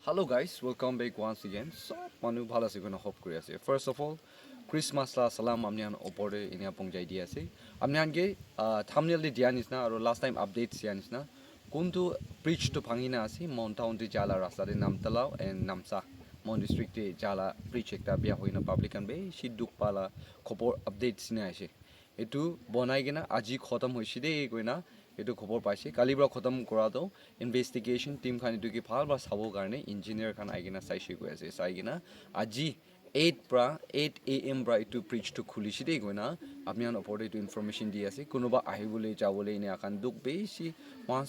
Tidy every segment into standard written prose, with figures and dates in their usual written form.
Hello guys, welcome back once again. So, manu bhala se gonna hope kuri ase. First of all, Christmas la salam amnian opore inia pongjai dia ase. Amnian ge thumbnail de dia nisna aro last time updates dia nisna. Kuntu preach to phangina ase Mount Town de jala rasta de Namtola and Numsa. Mon district de jala preach ekta bia hoina public an be shiduk pala khobor updates ne ase. Etu bonai gena aji khotam hoishi de goina এটো খবৰ পাইছে কালি পৰা খতম কৰাটো investigation team খান এটো কি ভাল বা চাব কাৰণে ইঞ্জিনিয়াৰ খান আইগিনা চাইছে গৈ আছে চাইগিনা আজি 8 পৰা 8 am পৰা এটো প্ৰিচ টু খুলিছে দেই গইনা আপনি আন ওপৰতে এটো ইনফৰমেশন দি আছে কোনোবা আহিবলৈ যাবলৈ ইনে আকান দুখ বেছি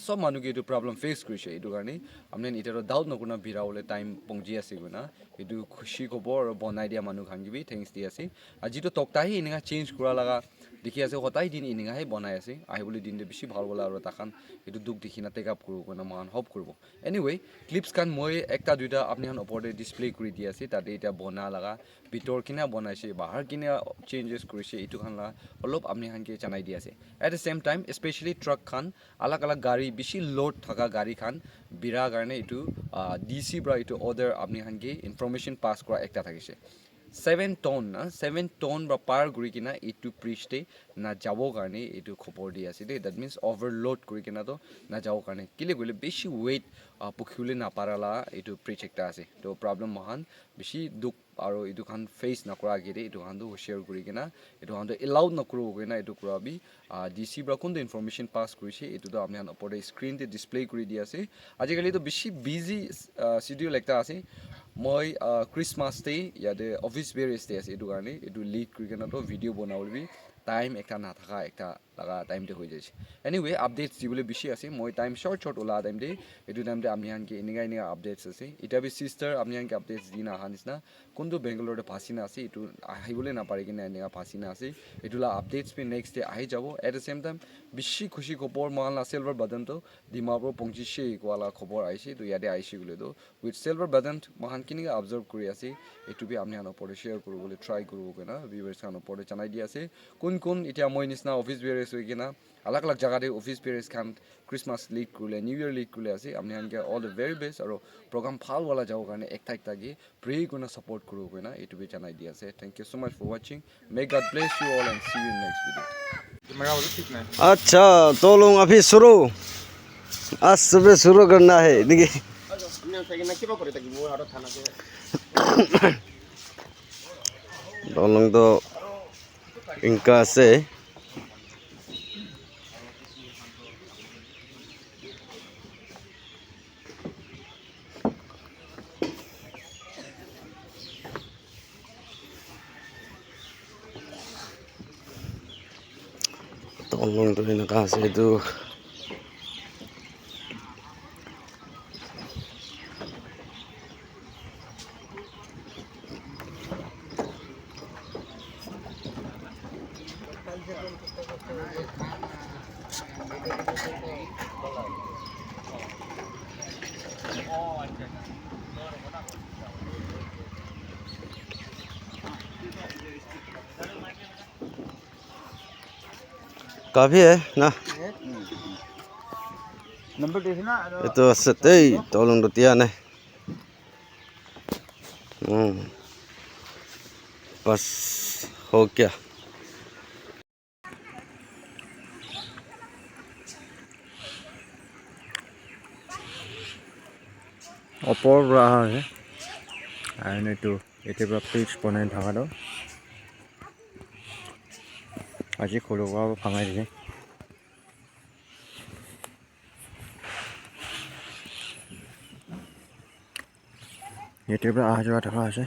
সব মানুহে এটো প্ৰবলেম ফেস কৰিছে এটো কাৰণে আপনি ইটাৰো ডাউট নকৰনা বিৰাবলৈ টাইম পংজি আছে গইনা এটো খুশি খবৰ আৰু বনাই দিয়া মানুহ খানগিবি থ্যাঙ্কস দি আছে আজি তো তক্তাহি ইনেকা চেঞ্জ কৰা লাগা দেখি আছে হতাই দিন ইনেকাহে বনাই আছে আহিবলৈ দিনতে বেছি ভাল বলা আৰু তাখান এটো দুখ দেখি না টেক আপ কৰিব কোনা মান হপ কৰিব এনিৱে ক্লিপস কান মই একটা দুইটা আপনি হান ওপৰতে ডিসপ্লে কৰি দি আছে তাতে এটা বনা লাগা ভিতৰ কিনা বনাইছে বাহিৰ কিনা চেঞ্জেস কৰিছে এটো খান অলপ আপনি হানকে জানাই দি আছে at the same time specially truck খান আলাগ আলাগ গাড়ী বেছি লোড থাকা গাড়ী খান বিৰা কাৰণে এটো ডিসি পৰা এটো অৰ্ডাৰ আপনি হানকে ইনফৰমেশন পাস কৰা একটা থাকিছে 7 ton na 7 ton ba par guri kina itu preach na jabo karne itu khobor di ase de that means overload kuri kina to na jabo karne kile gole beshi weight pukhule na parala itu preach ekta ase to problem mahan beshi duk aro itu khan face na kora gire itu khan do share kuri kina itu khan do allowed na kuro kina itu kura bi dc bra kon do information pass kurise itu do apni han opore screen te display kuri di ase ajikali to beshi busy schedule ekta ase মই Christmas day ইয়াতে office বেরিয়েস day আছে এটু কারণে এটু lead করি কেন তো video বনাবি time একটা না থাকা একটা লাগা টাইমতে হয়ে যাচ্ছে এনিওয়ে আপডেটস দিবলে বেশি আছে মই টাইম শর্ট শর্ট ওলা টাইম দে এটু টাইম দে আপনি আনকে এনেকা এনেকা আপডেটস আছে এটা বি সিস্টার আপনি আনকে আপডেটস দিন আহা নিচিনা কোনটো বেঙ্গালোরে ফাঁসি না আছে এটু আহিবলে না পারে কিনা এনেকা ফাঁসি না আছে এটুলা আপডেটস পে নেক্সট ডে আহি যাব এট দ্য সেম টাইম বেশি খুশি খবর মানলা সিলভার বাদন তো ডিমাপুর পৌঁছিছে কোয়ালা খবর আইছে তো ইয়াতে আইছে গুলে তো উইথ সিলভার বাদন মহান কিনিকা অবজার্ভ কৰি আছে এটু বি আপনি আন ওপৰে শেয়াৰ কৰিবলৈ ট্রাই করব কেনা ভিউয়ার্স খান ওপরে জানাই দি আছে কোন কোন এটা মই নিচিনা অফিস বেরেস হৈ কিনা আলাগ আলাগ জায়গাতে অফিস বেরেস খান ক্রিসমাস লিড করলে নিউ ইয়ার লিড করলে আছে আপনি আনকে অল দ্য ভেরি বেস্ট আর প্রোগ্রাম ভাল वाला যাও কাৰণে একটা একটা গিয়ে প্রে কোনা সাপোর্ট করব কেনা এটু বি জানাই দি আছে thank you so much for watching may God bless you all and see you in next video अच्छा तो लोग अभी शुरू आज सुबह शुरू करना है देखिए दोनों तो इनका से tolong terima kasih itu काफी है ना नंबर देखना itu setei tolong dutian pas हो गया ওপৰ ৰহা है আইনে তো এতিয়া পেজ বনাই থাকা তো আজি খোলোৱা ভাঙাই দিছে এতিয়া আহা যোৱা থকা আছে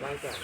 Like that.